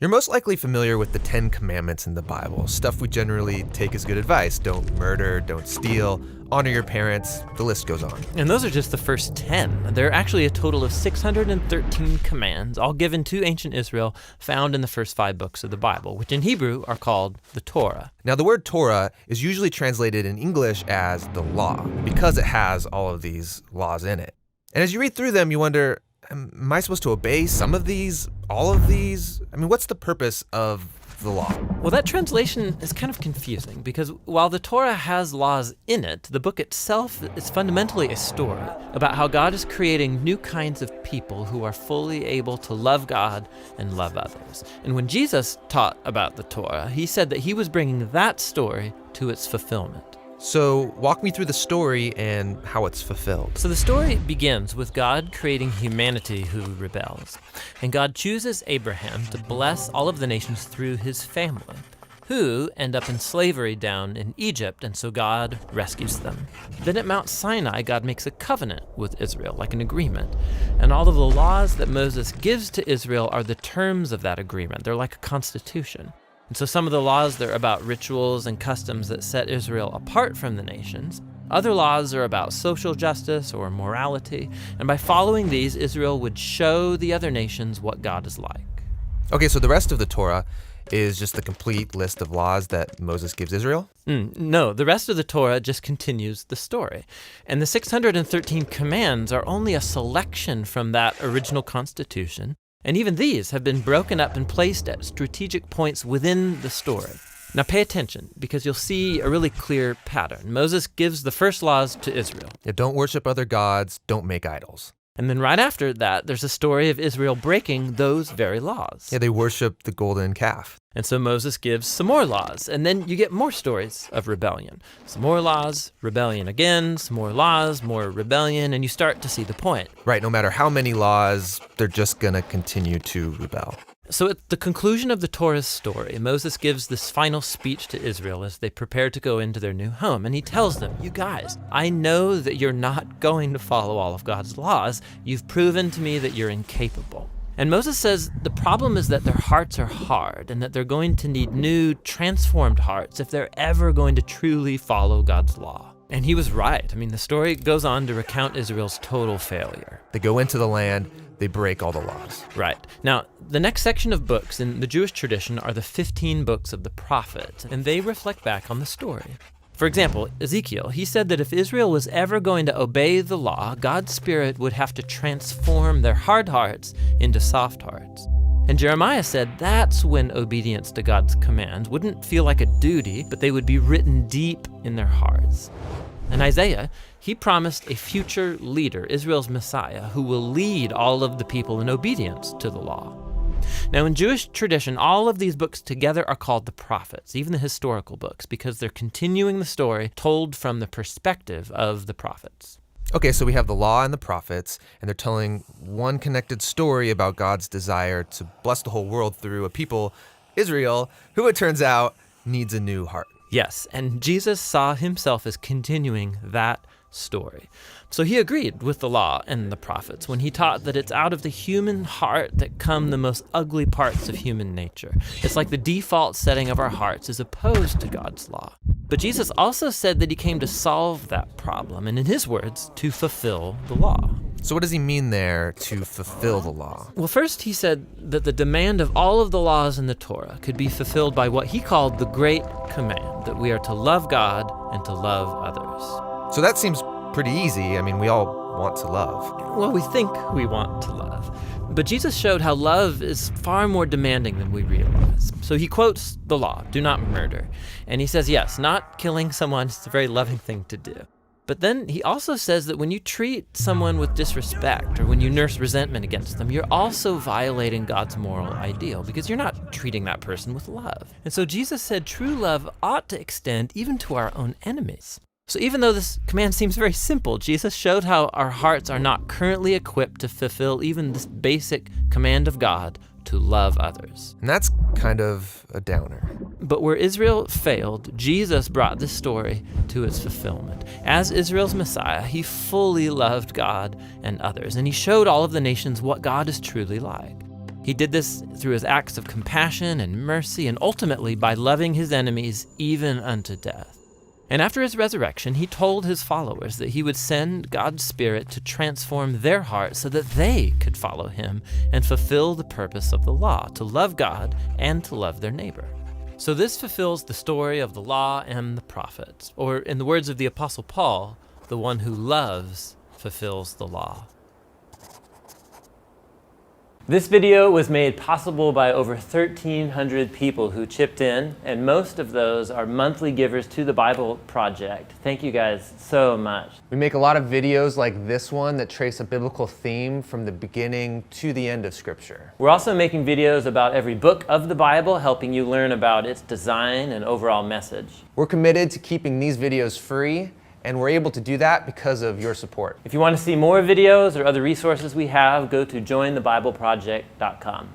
You're most likely familiar with the 10 Commandments in the Bible, stuff we generally take as good advice. Don't murder, don't steal, honor your parents, the list goes on. And those are just the first 10. There are actually a total of 613 commands, all given to ancient Israel, found in the first 5 books of the Bible, which in Hebrew are called the Torah. Now, the word Torah is usually translated in English as the law, because it has all of these laws in it. And as you read through them, you wonder, am I supposed to obey some of these, all of these? I mean, what's the purpose of the law? Well, that translation is kind of confusing because while the Torah has laws in it, the book itself is fundamentally a story about how God is creating new kinds of people who are fully able to love God and love others. And when Jesus taught about the Torah, he said that he was bringing that story to its fulfillment. So walk me through the story and how it's fulfilled. So the story begins with God creating humanity who rebels. And God chooses Abraham to bless all of the nations through his family, who end up in slavery down in Egypt, and so God rescues them. Then at Mount Sinai, God makes a covenant with Israel, like an agreement. And all of the laws that Moses gives to Israel are the terms of that agreement. They're like a constitution. And so some of the laws, they're about rituals and customs that set Israel apart from the nations. Other laws are about social justice or morality. And by following these, Israel would show the other nations what God is like. Okay, so the rest of the Torah is just the complete list of laws that Moses gives Israel? No, the rest of the Torah just continues the story. And the 613 commands are only a selection from that original constitution. And even these have been broken up and placed at strategic points within the story. Now pay attention, because you'll see a really clear pattern. Moses gives the first laws to Israel. Yeah, don't worship other gods, don't make idols. And then right after that, there's a story of Israel breaking those very laws. Yeah, they worship the golden calf. And so Moses gives some more laws, and then you get more stories of rebellion. Some more laws, rebellion again, some more laws, more rebellion, and you start to see the point. Right, no matter how many laws, they're just going to continue to rebel. So at the conclusion of the Torah's story, Moses gives this final speech to Israel as they prepare to go into their new home. And he tells them, you guys, I know that you're not going to follow all of God's laws. You've proven to me that you're incapable. And Moses says the problem is that their hearts are hard and that they're going to need new, transformed hearts if they're ever going to truly follow God's law. And he was right. I mean, the story goes on to recount Israel's total failure. They go into the land, they break all the laws. Right. Now, the next section of books in the Jewish tradition are the 15 books of the prophets, and they reflect back on the story. For example, Ezekiel, he said that if Israel was ever going to obey the law, God's Spirit would have to transform their hard hearts into soft hearts. And Jeremiah said that's when obedience to God's commands wouldn't feel like a duty, but they would be written deep in their hearts. And Isaiah, he promised a future leader, Israel's Messiah, who will lead all of the people in obedience to the law. Now, in Jewish tradition, all of these books together are called the prophets, even the historical books, because they're continuing the story told from the perspective of the prophets. Okay, so we have the law and the prophets, and they're telling one connected story about God's desire to bless the whole world through a people, Israel, who it turns out needs a new heart. Yes, and Jesus saw himself as continuing that story. So he agreed with the law and the prophets when he taught that it's out of the human heart that come the most ugly parts of human nature. It's like the default setting of our hearts is opposed to God's law. But Jesus also said that he came to solve that problem, and in his words, to fulfill the law. So what does he mean there, to fulfill the law? Well, first he said that the demand of all of the laws in the Torah could be fulfilled by what he called the Great Command, that we are to love God and to love others. So that seems pretty easy. I mean, we all want to love. Well, we think we want to love. But Jesus showed how love is far more demanding than we realize. So he quotes the law, do not murder. And he says, yes, not killing someone is a very loving thing to do. But then he also says that when you treat someone with disrespect or when you nurse resentment against them, you're also violating God's moral ideal because you're not treating that person with love. And so Jesus said true love ought to extend even to our own enemies. So even though this command seems very simple, Jesus showed how our hearts are not currently equipped to fulfill even this basic command of God to love others. And that's kind of a downer. But where Israel failed, Jesus brought this story to its fulfillment. As Israel's Messiah, he fully loved God and others, and he showed all of the nations what God is truly like. He did this through his acts of compassion and mercy, and ultimately by loving his enemies even unto death. And after his resurrection, he told his followers that he would send God's Spirit to transform their hearts so that they could follow him and fulfill the purpose of the law, to love God and to love their neighbor. So this fulfills the story of the law and the prophets, or in the words of the Apostle Paul, the one who loves fulfills the law. This video was made possible by over 1,300 people who chipped in, and most of those are monthly givers to the Bible Project. Thank you guys so much. We make a lot of videos like this one that trace a biblical theme from the beginning to the end of Scripture. We're also making videos about every book of the Bible, helping you learn about its design and overall message. We're committed to keeping these videos free, and we're able to do that because of your support. If you want to see more videos or other resources we have, go to jointhebibleproject.com.